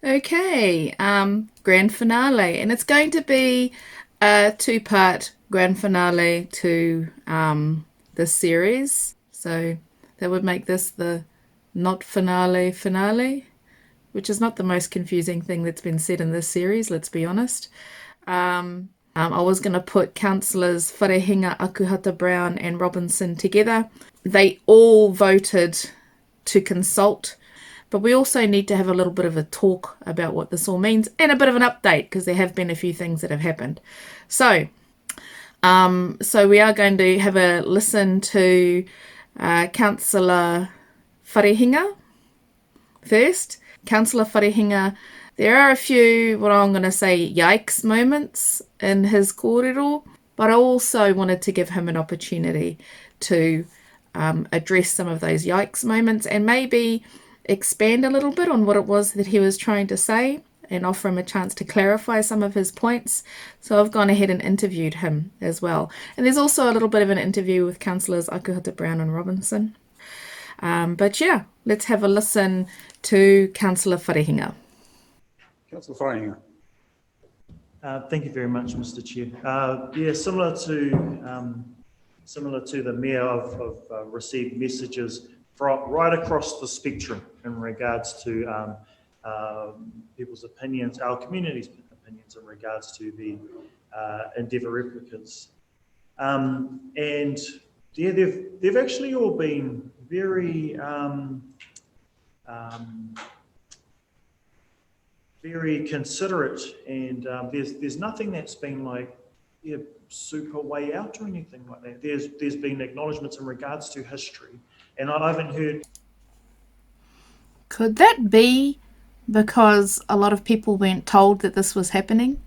Okay, grand finale, and it's going to be a two-part grand finale to this series. So that would make this the not finale finale, which is not the most confusing thing that's been said in this series, let's be honest. I was going to put councillors Wharehinga, Akuhata Brown, and Robinson together. They all voted to consult, but we also need to have a little bit of a talk about what this all means and a bit of an update because there have been a few things that have happened. So we are going to have a listen to Councillor Wharehinga first. Councillor Wharehinga, there are a few, what I'm going to say, yikes moments in his kōrero, but I also wanted to give him an opportunity to address some of those yikes moments and maybe expand a little bit on what it was that he was trying to say and offer him a chance to clarify some of his points. So I've gone ahead and interviewed him as well. And there's also a little bit of an interview with councillors Akuhata Brown and Robinson. But yeah, let's have a listen to Councillor Wharehinga. Councillor Wharehinga. Thank you very much, Mr. Chair. Yeah, similar to the Mayor, I've received messages from right across the spectrum in regards to people's opinions, our community's opinions in regards to the Endeavour replicas. And yeah, they've actually all been very very considerate, and there's nothing that's been like super way out or anything like that. There's been acknowledgements in regards to history, and I haven't heard. Could that be because a lot of people weren't told that this was happening?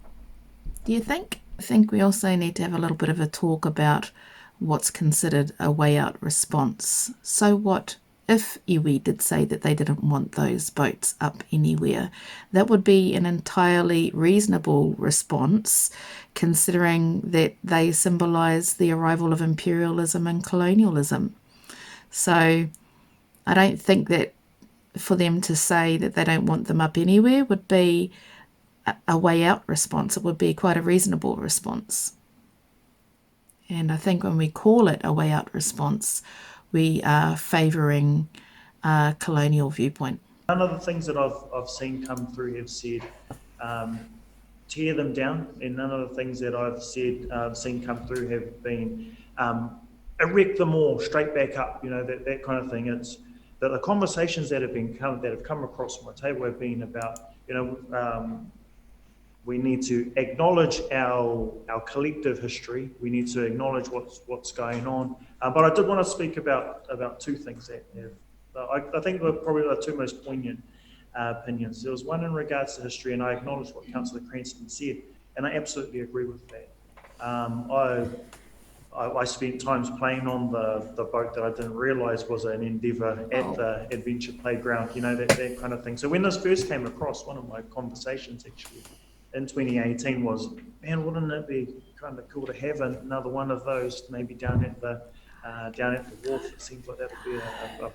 Do you think? I think we also need to have a little bit of a talk about what's considered a way out response. So what if iwi did say that they didn't want those boats up anywhere? That would be an entirely reasonable response, considering that they symbolise the arrival of imperialism and colonialism. So I don't think that for them to say that they don't want them up anywhere would be a way out response. It would be quite a reasonable response. And I think when we call it a way out response, we are favouring a colonial viewpoint. None of the things that I've seen come through have said tear them down, and none of the things that I've seen come through have been erect them all straight back up. You know, that kind of thing. It's that the conversations that have come across my table have been about, you know, we need to acknowledge our collective history. We need to acknowledge what's going on. But I did want to speak about two things that I think were probably the two most poignant opinions. There was one in regards to history, and I acknowledge what Councillor Cranston said, and I absolutely agree with that. I spent times playing on the boat that I didn't realise was an Endeavour at the Adventure Playground, you know, that kind of thing. So when this first came across, one of my conversations actually in 2018 was, man, wouldn't it be kind of cool to have another one of those maybe down at the wharf? It seems like that would be an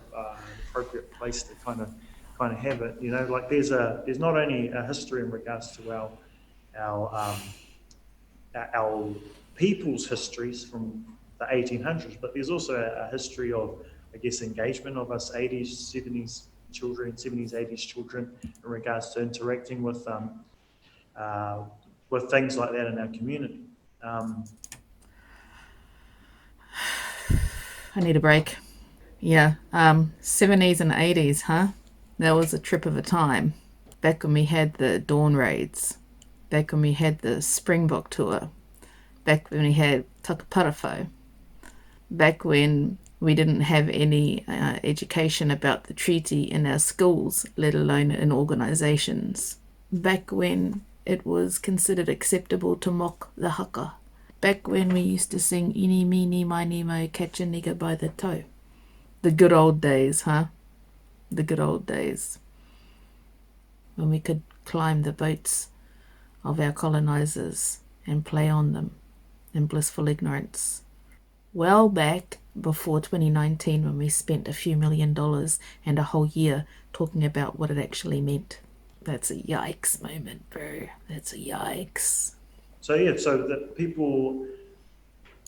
appropriate place to kind of have it. You know, like there's not only a history in regards to our people's histories from the 1800s, but there's also a history of, I guess, engagement of us 80s, 70s children, 70s, 80s children in regards to interacting with things like that in our community. I need a break. Yeah, 70s and 80s, huh? That was a trip of a time. Back when we had the Dawn Raids. Back when we had the Springbok Tour. Back when we had Takaparafo. Back when we didn't have any education about the treaty in our schools, let alone in organisations. Back when it was considered acceptable to mock the haka. Back when we used to sing Ini Mini Mini Mo Catch a Nigger by the Toe. The good old days, huh? The good old days. When we could climb the boats of our colonisers and play on them in blissful ignorance. Well back before 2019, when we spent a few $1 million and a whole year talking about what it actually meant. That's a yikes moment, bro. That's a yikes. So yeah, so that people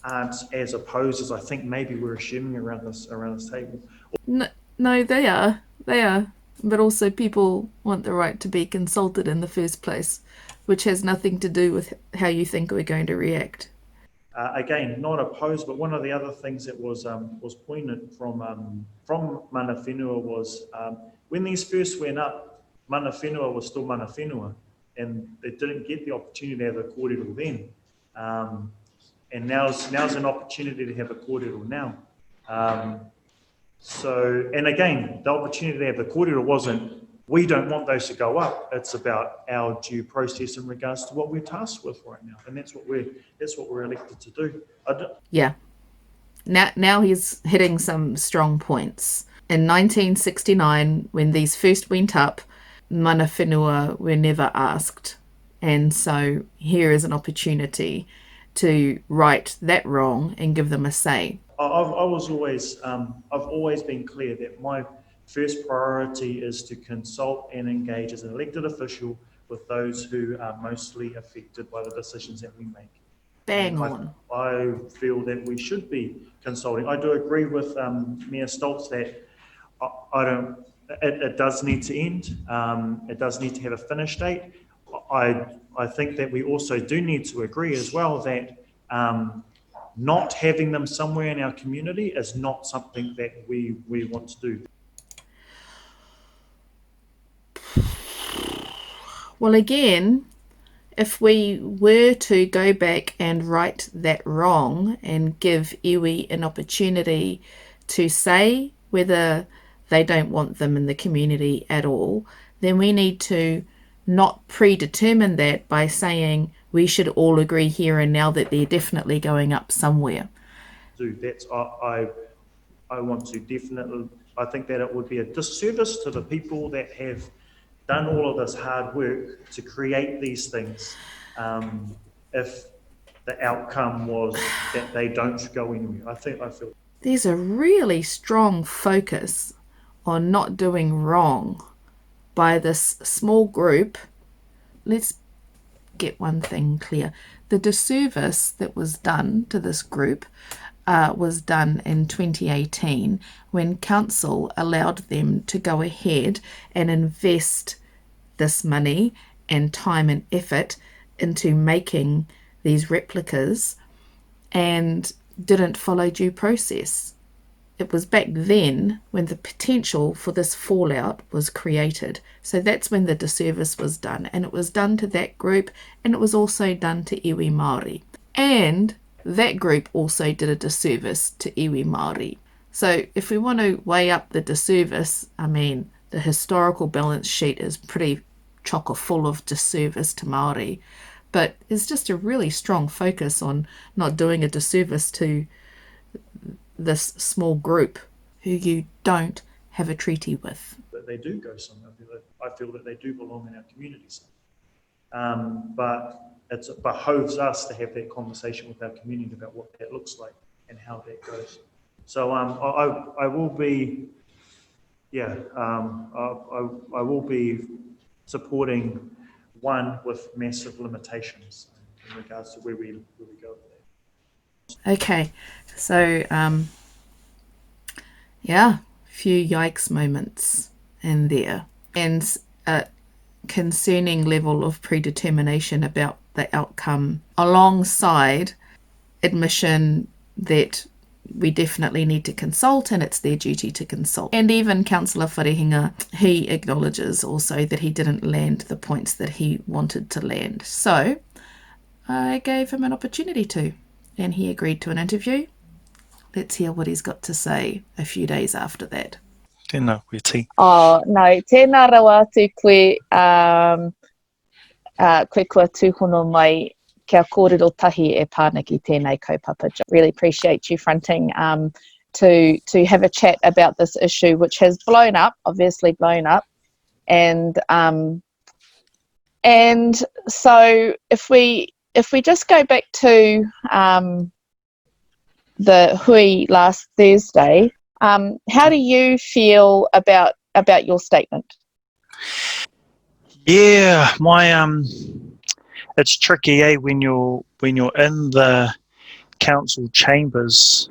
aren't as opposed as I think maybe we're assuming around this table. No, they are. They are. But also, people want the right to be consulted in the first place, which has nothing to do with how you think we're going to react. Again, not opposed, but one of the other things that was poignant from mana whenua was when these first went up, mana whenua was still mana whenua, and they didn't get the opportunity to have a kōrero then. And now's an opportunity to have a kōrero now. So, and again, the opportunity to have the kōrero wasn't, we don't want those to go up. It's about our due process in regards to what we're tasked with right now, and that's what we're elected to do. Yeah. Now he's hitting some strong points. In 1969, when these first went up, mana whenua were never asked, and so here is an opportunity to right that wrong and give them a say. I've always been clear that my first priority is to consult and engage as an elected official with those who are mostly affected by the decisions that we make. Bang on. I feel that we should be consulting. I do agree with Mayor Stoltz that it does need to end. It does need to have a finish date. I think that we also do need to agree as well that not having them somewhere in our community is not something that we want to do. Well, again, if we were to go back and right that wrong and give iwi an opportunity to say whether they don't want them in the community at all, then we need to not predetermine that by saying we should all agree here and now that they're definitely going up somewhere. I want to definitely, I think that it would be a disservice to the people that have done all of this hard work to create these things if the outcome was that they don't go anywhere. I feel there's a really strong focus on not doing wrong by this small group. Let's get one thing clear. The disservice that was done to this group was done in 2018 when council allowed them to go ahead and invest this money and time and effort into making these replicas and didn't follow due process. It was back then when the potential for this fallout was created. So that's when the disservice was done, and it was done to that group, and it was also done to iwi Māori. And that group also did a disservice to iwi Māori. So if we want to weigh up the disservice, I mean, the historical balance sheet is pretty chocker full of disservice to Māori, but it's just a really strong focus on not doing a disservice to this small group who you don't have a treaty with. That they do go somewhere. I feel that they do belong in our communities. But it behoves us to have that conversation with our community about what that looks like and how that goes. So I will be, I will be supporting one with massive limitations in regards to where we go with that. Okay, so few yikes moments in there, and a concerning level of predetermination about the outcome, alongside admission that we definitely need to consult and it's their duty to consult. And even Councillor Wharehinga, he acknowledges also that he didn't land the points that he wanted to land. So I gave him an opportunity to, and he agreed to an interview. Let's hear what he's got to say a few days after that. Tēnā koe ti. Oh, no, tēnā rawa atu koe, koe kua tūhono mai kia kōrero tahi e pāna ki tēnei kaupapa. Really appreciate you fronting to have a chat about this issue, which has obviously blown up. And so if we just go back to the hui last Thursday, how do you feel about your statement? Yeah, it's tricky, when you're in the council chambers,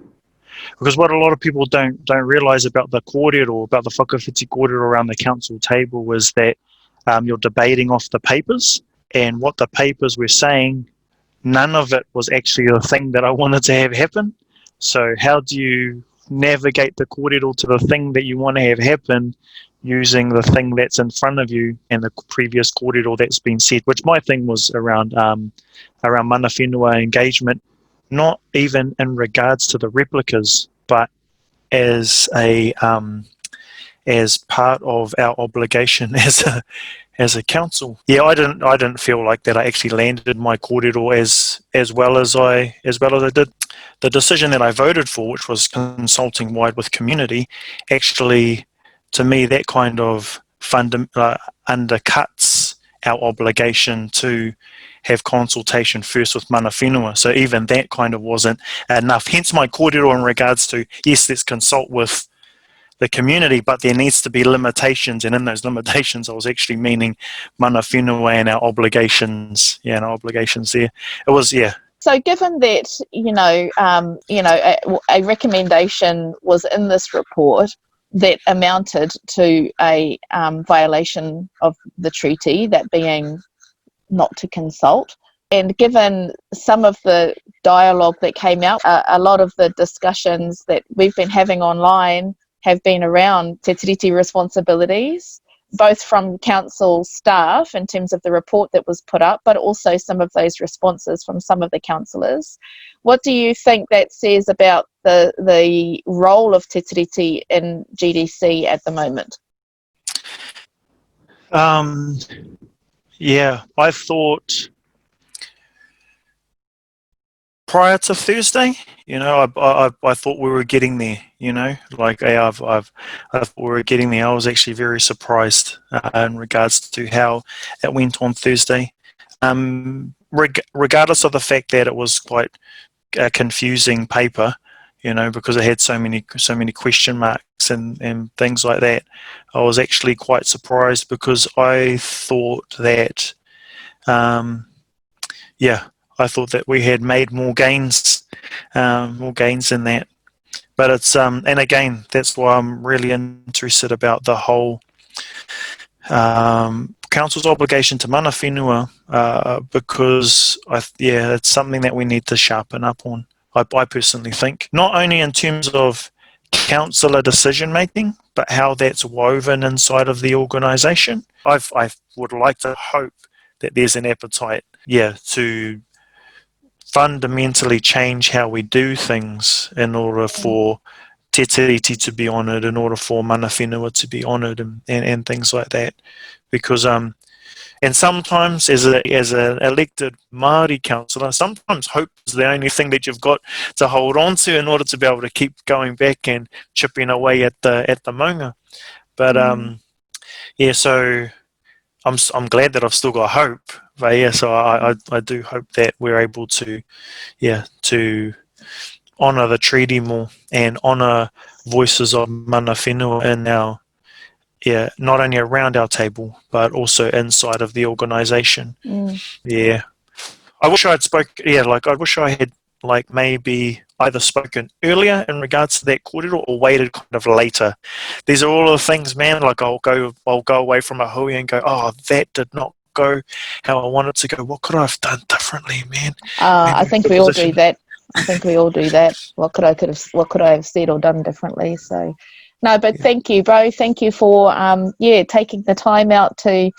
because what a lot of people don't realise about the kōrero, about the whakawhiti kōrero around the council table, was that you're debating off the papers, and what the papers were saying, none of it was actually the thing that I wanted to have happen. So how do you navigate the kōrero to the thing that you want to have happen using the thing that's in front of you and the previous kōrero that's been said, which my thing was around mana whenua engagement, not even in regards to the replicas, but as part of our obligation as a council. Yeah, I didn't feel like that I actually landed my kōrero as well as I did. The decision that I voted for, which was consulting wide with community, actually, to me, that kind of undercuts our obligation to have consultation first with mana whenua. So even that kind of wasn't enough. Hence my kōrero in regards to, yes, let's consult with the community, but there needs to be limitations, and in those limitations I was actually meaning mana whenua and our obligations. Yeah, and our obligations there. It was, yeah. So given that, a recommendation was in this report that amounted to a violation of the treaty, that being not to consult, and given some of the dialogue that came out, a lot of the discussions that we've been having online have been around te tiriti responsibilities, both from council staff in terms of the report that was put up, but also some of those responses from some of the councillors. What do you think that says about the role of te tiriti in GDC at the moment? Yeah, I thought prior to Thursday, I thought we were getting there. I thought we were getting there. I was actually very surprised in regards to how it went on Thursday. Regardless of the fact that it was quite a confusing paper, because it had so many question marks and things like that, I was actually quite surprised, because I thought that, I thought that we had made more gains in that. But it's and again, that's why I'm really interested about the whole council's obligation to mana whenua, because it's something that we need to sharpen up on. I personally think, not only in terms of councillor decision making, but how that's woven inside of the organisation. I would like to hope that there's an appetite, to fundamentally change how we do things in order for te tiriti to be honoured, in order for mana whenua to be honoured, and things like that. Because and sometimes as an elected Māori councillor, sometimes hope is the only thing that you've got to hold on to in order to be able to keep going back and chipping away at the maunga. But so I'm glad that I've still got hope. But so I do hope that we're able to honour the treaty more and honour voices of mana whenua in our, not only around our table, but also inside of the organisation. I wish I had I wish I had maybe either spoken earlier in regards to that kōrero or waited kind of later. These are all the things, man, I'll go away from a hui and go, oh, that did not go how I wanted to go. What could I have done differently, man? I think we all do that. What could I have said or done differently? So no, but thank you, bro. Thank you for taking the time out to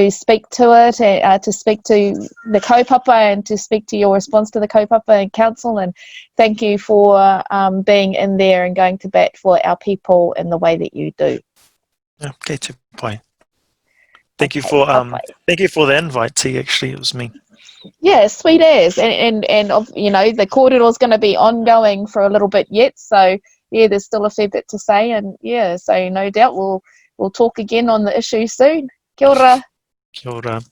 speak to it, to speak to the kaupapa, and to speak to your response to the kaupapa and council. And thank you for being in there and going to bat for our people in the way that you do. Okay, bye. Thank you for the invite, T. Actually, it was me. Yeah, sweet as, and the kōrero is going to be ongoing for a little bit yet. So there's still a fair bit to say, and so no doubt we'll talk again on the issue soon. Kia ora. Kia ora.